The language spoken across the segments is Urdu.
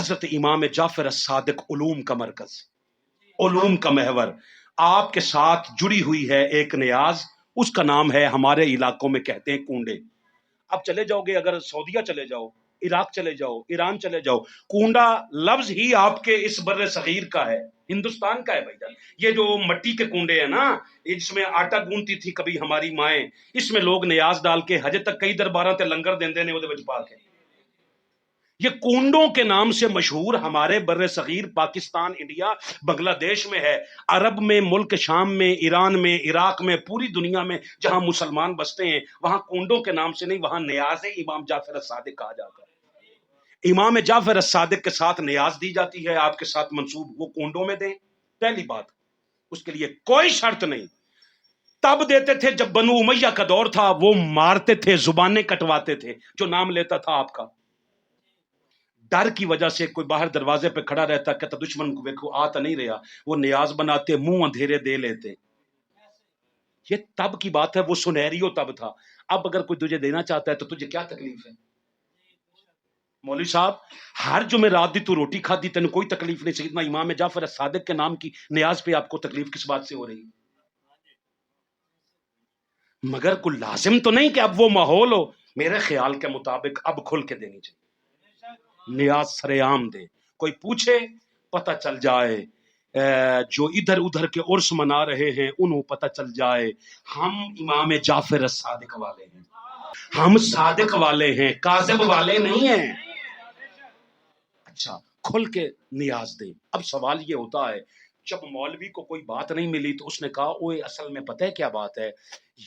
حضرت امام جعفر الصادق علوم کا مرکز، علوم کا محور، آپ کے ساتھ جڑی ہوئی ہے ایک نیاز، اس کا نام ہے، ہمارے علاقوں میں کہتے ہیں کنڈے۔ اب چلے جاؤ گے، اگر سعودیہ چلے جاؤ، عراق چلے جاؤ، ایران چلے جاؤ، کنڈا لفظ ہی آپ کے اس بر صغیر کا ہے، ہندوستان کا ہے بھائی جان۔ یہ جو مٹی کے کنڈے ہیں نا، اس میں آٹا گونتی تھی کبھی ہماری مائیں، اس میں لوگ نیاز ڈال کے ہجے تک کئی درباراں تے لنگر دیندے نے، وہ پا کے یہ کنڈوں کے نام سے مشہور ہمارے بر صغیر پاکستان، انڈیا، بنگلہ دیش میں ہے، عرب میں، ملک شام میں، ایران میں، عراق میں، پوری دنیا میں جہاں مسلمان بستے ہیں وہاں کنڈوں کے نام سے نہیں، وہاں نیاز امام جعفر الصادق کہا جاتا ہے۔ امام جعفر الصادق کے ساتھ نیاز دی جاتی ہے، آپ کے ساتھ منسوب، وہ کنڈوں میں دیں، پہلی بات، اس کے لیے کوئی شرط نہیں۔ تب دیتے تھے جب بنو امیہ کا دور تھا، وہ مارتے تھے، زبانیں کٹواتے تھے جو نام لیتا تھا آپ کا۔ ڈر کی وجہ سے کوئی باہر دروازے پہ کھڑا رہتا، کہتا دشمن کو دیکھو آتا نہیں رہا، وہ نیاز بناتے، منہ اندھیرے دے لیتے۔ یہ تب کی بات ہے، وہ سنہریو تب تھا۔ اب اگر کوئی تجھے دینا چاہتا ہے تو تجھے کیا تکلیف ہے؟ مولوی صاحب، ہر جمعرات دی تو روٹی کھادی، تینوں کوئی تکلیف نہیں، سیدنا امام جعفر الصادق کے نام کی نیاز پہ آپ کو تکلیف کس بات سے ہو رہی؟ مگر کوئی لازم تو نہیں کہ اب وہ ماحول ہو۔ میرے خیال کے مطابق اب کھل کے دینی چاہیے، نیاز سرے عام دے، کوئی پوچھے پتہ چل جائے، جو ادھر ادھر کے عرس منا رہے ہیں انہوں پتہ چل جائے ہم امام جعفر الصادق والے ہیں، ہم صادق والے ہیں، کاذب والے نہیں ہیں۔ اچھا، کھل کے نیاز دیں۔ اب سوال یہ ہوتا ہے، جب مولوی کو کوئی بات نہیں ملی تو اس نے کہا اوے اصل میں پتہ ہے کیا بات ہے،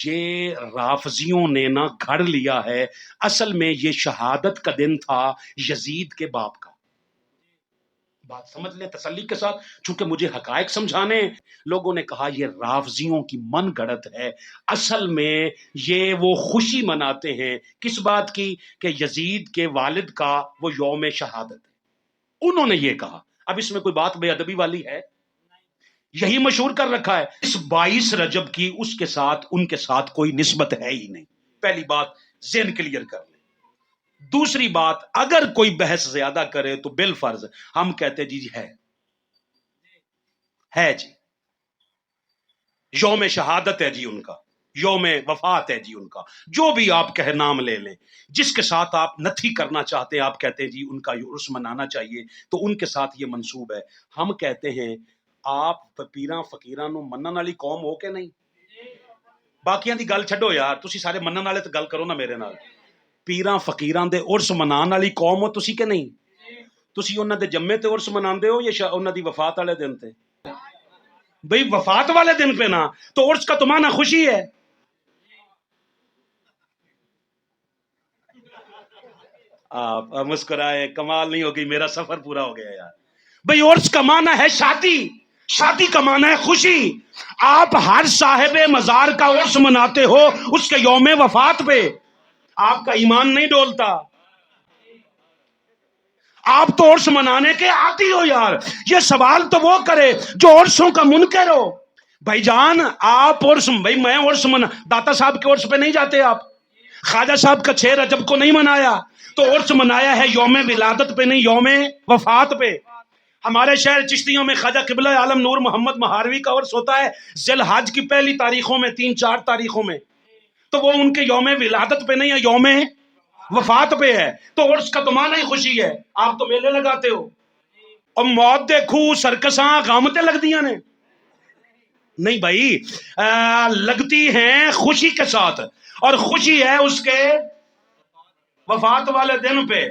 یہ رافضیوں نے نہ گھڑ لیا ہے، اصل میں یہ شہادت کا دن تھا یزید کے باپ کا۔ بات سمجھ لیں تسلی کے ساتھ، چونکہ مجھے حقائق سمجھانے۔ لوگوں نے کہا یہ رافضیوں کی من گھڑت ہے، اصل میں یہ وہ خوشی مناتے ہیں کس بات کی کہ یزید کے والد کا وہ یوم شہادت ہے، انہوں نے یہ کہا۔ اب اس میں کوئی بات بے ادبی والی ہے؟ یہی مشہور کر رکھا ہے۔ اس 22 رجب کی اس کے ساتھ، ان کے ساتھ کوئی نسبت ہے ہی نہیں، پہلی بات ذہن کلیئر کر لیں۔ دوسری بات، اگر کوئی بحث زیادہ کرے تو بالفرض ہم کہتے جی ہے جی یوم شہادت ہے جی ان کا، یوم وفات ہے جی ان کا، جو بھی آپ کہے نام لے لیں، جس کے ساتھ آپ نتھی کرنا چاہتے ہیں، آپ کہتے ہیں جی ان کا عرس منانا چاہیے تو ان کے ساتھ یہ منسوب ہے۔ ہم کہتے ہیں آپ پیراں فقیراں نو منن والی قوم ہو کہ نہیں؟ باقیاں دی گل چھڈو یار، تسی سارے منن والے تے گل کرو نا میرے نال۔ پیراں فقیراں دے عرس منان والی قوم ہو تسی کہ نہیں؟ تسی انہاں دے جمے تے عرس مناندے ہو یا انہاں دی وفات والے دن تے؟ بھئی وفات والے دن پہ نا، تو عرس کا تو معنی خوشی ہے۔ آپ مسکرائے، کمال نہیں ہوگی، میرا سفر پورا ہو گیا یار۔ بھئی عرس کا معنی ہے شادی، شادی کا معنی ہے خوشی۔ آپ ہر صاحب مزار کا عرس مناتے ہو اس کے یوم وفات پہ، آپ کا ایمان نہیں ڈولتا۔ آپ تو عرس منانے کے عادی ہو یار، یہ سوال تو وہ کرے جو عرسوں کا منکر ہو۔ بھائی جان آپ عرس، بھائی میں عرس داتا صاحب کے عرس پہ نہیں جاتے آپ، خواجہ صاحب کا 6 رجب کو نہیں منایا، تو عرس منایا ہے یوم ولادت پہ نہیں، یوم وفات پہ۔ ہمارے شہر چشتیوں میں خواجہ قبلہ عالم نور محمد مہاروی کا عرس ہوتا ہے ذی الحج کی پہلی تاریخوں میں، 3-4 تاریخوں میں، تو وہ ان کے یوم ولادت پہ نہیں ہے، یوم وفات پہ ہے۔ تو عرس کا تو معنی ہی خوشی ہے، آپ تو میلے لگاتے ہو۔ اور موت دیکھو سرکساں قامتیں لگ دیاں نے، نہیں بھائی، لگتی ہیں خوشی کے ساتھ، اور خوشی ہے اس کے وفات والے دن پہ۔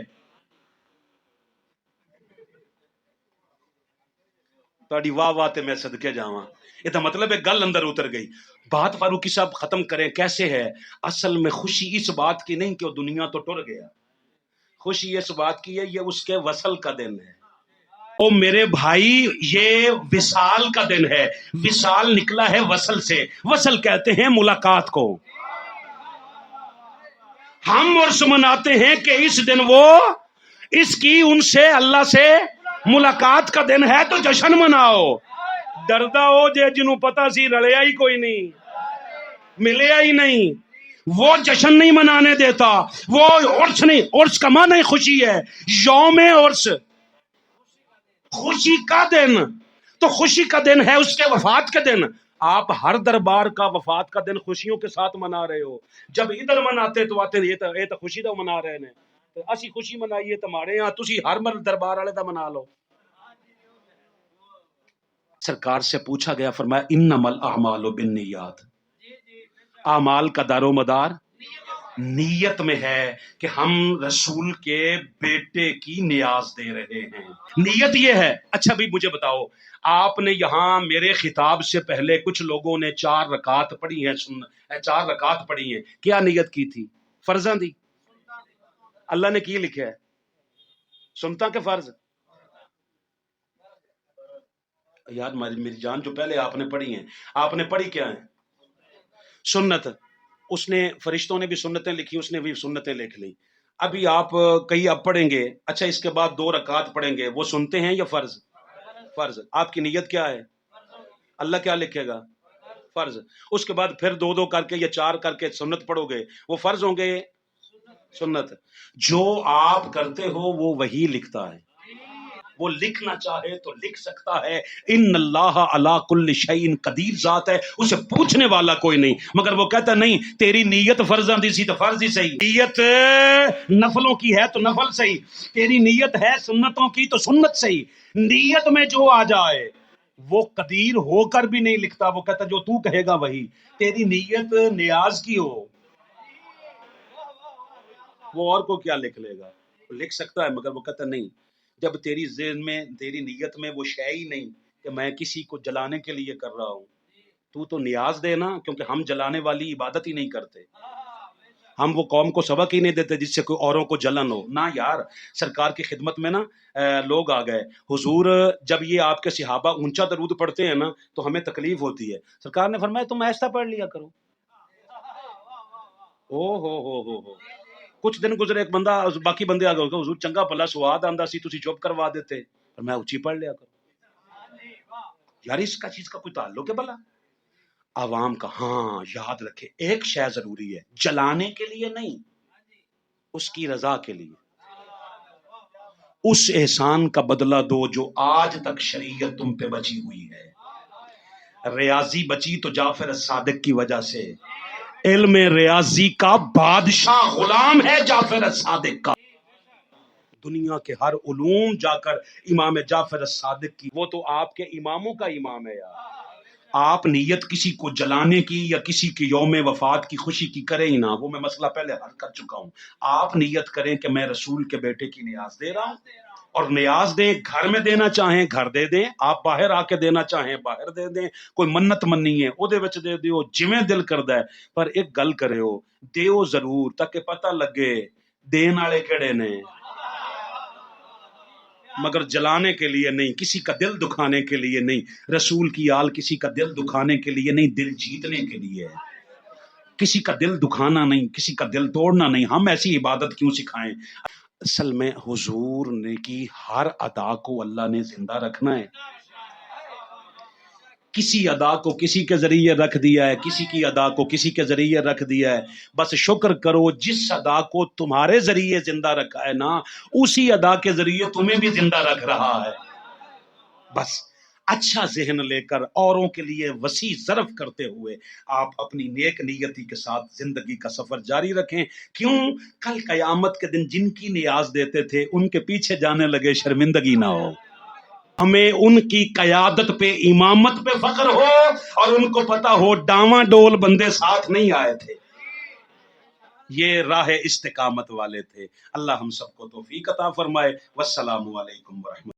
تہاڈی واہ واہ تے میں صدقے جاواں، یہ تو مطلب ہے گل اندر اتر گئی۔ بات فاروقی صاحب ختم کریں کیسے ہے؟ اصل میں خوشی اس بات کی نہیں کہ وہ دنیا تو ٹر گیا، خوشی اس بات کی ہے یہ اس کے وصل کا دن ہے۔ او میرے بھائی یہ وصال کا دن ہے، وصال نکلا ہے وصل سے، وصل کہتے ہیں ملاقات کو۔ ہم عرس مناتے ہیں کہ اس دن وہ اس کی ان سے اللہ سے ملاقات کا دن ہے، تو جشن مناؤ۔ ڈردا ہو جے جنوں پتا سی رلیا ہی کوئی نہیں، ملیا ہی نہیں، وہ جشن نہیں منانے دیتا، وہ عرس نہیں، عرس کا معنی خوشی ہے، یوم عرس۔ خوشی کا دن تو خوشی کا دن ہے اس کے وفات کے دن. آپ ہر دربار کا وفات کا دن خوشیوں کے ساتھ منا رہے ہو. جب ادھر مناتے تو آتے یہ تو خوشی دا منا رہے ہیں. اسی خوشی منائیے تمہارے یہاں, تسی ہر مر دربار والے دا منا لو. سرکار سے پوچھا گیا, فرمایا انما الاعمال بالنیات, اعمال کا دار و مدار نیت میں ہے کہ ہم رسول کے بیٹے کی نیاز دے رہے ہیں. نیت یہ ہے. اچھا بھی مجھے بتاؤ, آپ نے یہاں میرے خطاب سے پہلے کچھ لوگوں نے 4 رکعت پڑھی ہیں, 4 رکعت پڑھی ہیں, کیا نیت کی تھی؟ فرضاں دی. اللہ نے کی لکھا ہے سنتا کے فرض. یار میری جان, جو پہلے آپ نے پڑھی ہیں, آپ نے پڑھی کیا ہے؟ سنت. اس نے فرشتوں نے بھی سنتیں لکھی, اس نے بھی سنتیں لکھ لی. ابھی آپ کہیں اب پڑھیں گے, اچھا اس کے بعد 2 رکعت پڑھیں گے, وہ سنتے ہیں یا فرض؟ فرض. آپ کی نیت کیا ہے؟ اللہ کیا لکھے گا؟ فرض. اس کے بعد پھر 2 کر کے یا 4 کر کے سنت پڑھو گے, وہ فرض ہوں گے سنت. جو آپ کرتے ہو وہ وہی لکھتا ہے. وہ لکھنا چاہے تو لکھ سکتا ہے. ان اللہ علی کل شیء قدیر ذات ہے, اسے پوچھنے والا کوئی نہیں. مگر وہ کہتا نہیں تیری نیت فرضاں دی سی تو فرض ہی صحیح, نیت نفلوں کی ہے تو نفل صحیح, تیری نیت ہے سنتوں کی تو سنت صحیح. نیت میں جو آ جائے وہ قدیر ہو کر بھی نہیں لکھتا, وہ کہتا جو تو کہے گا وہی. تیری نیت نیاز کی ہو, وہ اور کو کیا لکھ لے گا؟ لکھ سکتا ہے مگر وہ کہتا نہیں, جب تیری ذہن میں تیری نیت میں وہ شے ہی نہیں کہ میں کسی کو جلانے کے لیے کر رہا ہوں, تو نیاز دے نا, کیونکہ ہم جلانے والی عبادت ہی نہیں کرتے. ہم وہ قوم کو سبق ہی نہیں دیتے جس سے کوئی اوروں کو جلن ہو. نہ یار, سرکار کی خدمت میں نا لوگ آ گئے, حضور جب یہ آپ کے صحابہ اونچا درود پڑھتے ہیں نا تو ہمیں تکلیف ہوتی ہے. سرکار نے فرمایا تم ایسا پڑھ لیا کرو. او ہو کچھ دن گزرے, ایک بندہ باقی بندے آ گئے, حضور چنگا بھلا سواد آندا سی, تسی چپ کروا دیتے. پر میں اونچی پڑھ لیا کرو. یار اس کا چیز کا کوئی تعلق ہے بھلا عوام کا؟ ہاں یاد رکھے, ایک شے ضروری ہے, جلانے کے لیے نہیں, اس کی رضا کے لیے. اس احسان کا بدلہ دو جو آج تک شریعت تم پہ بچی ہوئی ہے. ریاضی بچی تو جعفر صادق کی وجہ سے. علم ریاضی کا بادشاہ غلام ہے جعفر صادق کا. دنیا کے ہر علوم جا کر امام جعفر صادق کی, وہ تو آپ کے اماموں کا امام ہے یار. آپ نیت کسی کو جلانے کی یا کسی کی یوم وفات کی خوشی کی کریں ہی نہ, وہ میں مسئلہ پہلے حل کر چکا ہوں. آپ نیت کریں کہ میں رسول کے بیٹے کی نیاز دے رہا ہوں, اور نیاز دیں, گھر میں دینا چاہیں گھر دے دیں, آپ باہر آ کے دینا چاہیں باہر دے دیں, کوئی منت مننی ہے او دے وچ دے دیو, جویں دل کردا ہے. پر ایک گل کریو, دیو ضرور تاکہ پتہ لگے دین والے کیڑے نے, مگر جلانے کے لیے نہیں, کسی کا دل دکھانے کے لیے نہیں. رسول کی آل کسی کا دل دکھانے کے لیے نہیں, دل جیتنے کے لیے ہے. کسی کا دل دکھانا نہیں, کسی کا دل توڑنا نہیں. ہم ایسی عبادت کیوں سکھائیں؟ اصل میں حضور نے کی ہر ادا کو اللہ نے زندہ رکھنا ہے. کسی ادا کو کسی کے ذریعے رکھ دیا ہے, کسی کی ادا کو کسی کے ذریعے رکھ دیا ہے. بس شکر کرو جس ادا کو تمہارے ذریعے زندہ رکھا ہے نا, اسی ادا کے ذریعے تمہیں بھی زندہ رکھ رہا ہے. بس اچھا ذہن لے کر اوروں کے لیے وسیع ظرف کرتے ہوئے آپ اپنی نیک نیتی کے ساتھ زندگی کا سفر جاری رکھیں. کیوں؟ کل قیامت کے دن جن کی نیاز دیتے تھے ان کے پیچھے جانے لگے شرمندگی نہ ہو. ہمیں ان کی قیادت پہ امامت پہ فخر ہو, اور ان کو پتا ہو ڈاواں ڈول بندے ساتھ نہیں آئے تھے, یہ راہ استقامت والے تھے. اللہ ہم سب کو توفیق عطا فرمائے. والسلام علیکم ورحمۃ.